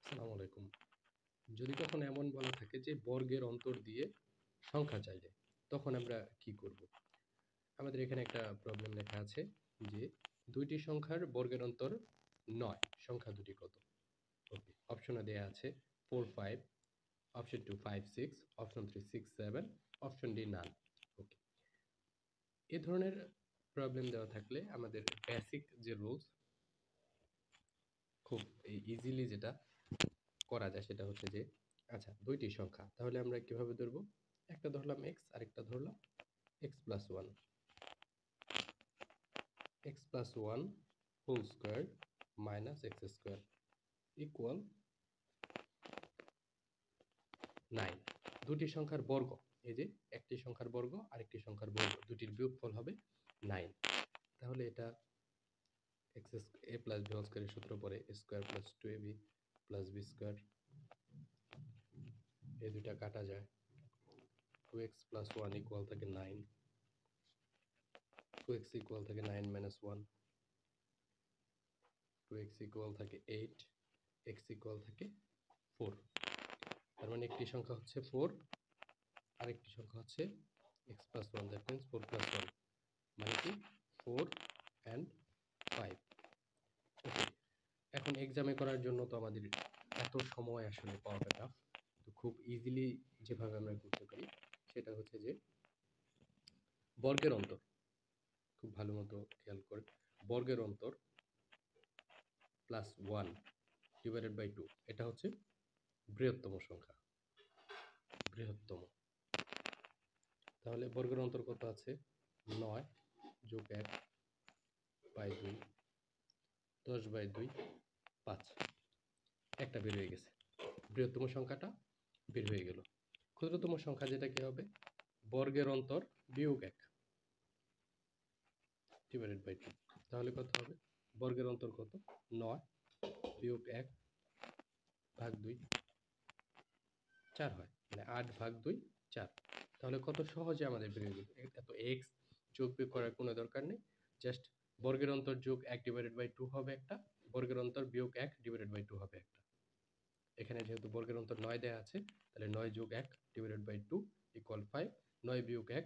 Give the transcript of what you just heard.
আসসালামু আলাইকুম। যদি কখনো এমন বলা থাকে যে বর্গের অন্তর দিয়ে সংখ্যা চাইলে, তখন আমরা কি করব? আমাদের এখানে একটা প্রবলেম লেখা আছে যে দুইটি সংখ্যার বর্গের অন্তর ৯। সংখ্যা দুটি কত? ওকে, অপশনে দেয়া আছে 4, 5, option 2 5, 6, option 3 6, 7, option D none. Okay, এ ধরনের প্রবলেম দেওয়া থাকলে আমাদের বেসিক যে রুলস, খুব ইজিলি যেটা করা যায় সেটা হচ্ছে যে, আচ্ছা দুইটি সংখ্যা, তাহলে আমরা কিভাবে ধরবো? একটা ধরলাম x, আরেকটা ধরলাম x plus 1, x plus 1 whole square minus x square equal 9। দুটি সংখ্যার বর্গ, এই যে একটি সংখ্যার বর্গ আরেকটি সংখ্যার বর্গ, দুটির বিয়োগফল হবে 9। তাহলে এটা x a plus b whole স্কোয়ারের সূত্র পরে a square plus 2ab plus b square, এই দুইটা কাটা যায়, 2x প্লাস 1 ইকুয়াল থাকে 9, 2x ইকুয়াল থাকে 9 মাইনাস 1, 2x ইকুয়াল থাকে 8, x ইকুয়াল থাকে 4। তার মানে একটি সংখ্যা হচ্ছে 4, আরেকটি সংখ্যা হচ্ছে x plus 1, that means 4 plus 1, মানে কি 4 অ্যান্ড 5। ওকে, এখন এক্সামে করার জন্য তো আমাদের এত সময় আসলে পাওয়াটা টাফ। তো খুব ইজিলি যেভাবে আমরা করতে পারি সেটা হচ্ছে যে বর্গের অন্তর, খুব ভালো মতো খেয়াল করে, বর্গের অন্তর প্লাস 1 ডিভাইডেড বাই 2, এটা হচ্ছে বৃহত্তম সংখ্যা, বৃহত্তম। তাহলে বর্গের অন্তর কত আছে? 9 যোগ 1 বাই 2, 10 বাই 2, 5। একটা বের হয়ে গেছে, বৃহত্তম সংখ্যাটা বের হয়ে গেল। ক্ষুদ্রতম সংখ্যা যেটা কি হবে? বর্গের অন্তর বিয়োগ 1 ডিভাইডেড বাই 2। তাহলে কত হবে? বর্গের অন্তর কত? 9 বিয়োগ 1 ভাগ 2, 4 হয়, মানে 8 ভাগ 2, 4। তাহলে কত সহজে আমাদের বের হয়ে গেল। এত এক্স যোগ বিয়োগ করার কোনো দরকার নেই, জাস্ট বর্গের অন্তর যোগ 1 ডিভাইডেড বাই 2 হবে একটা, বর্গের অন্তর বিয়োগ 1 ডিভাইডেড বাই 2 হবে একটা। এখানে যেহেতু বর্গের অন্তর 9 দেওয়া আছে, তাহলে 9 যোগ 1 ডিভাইডেড বাই 2 ইকুয়াল 5, 9 বিয়োগ 1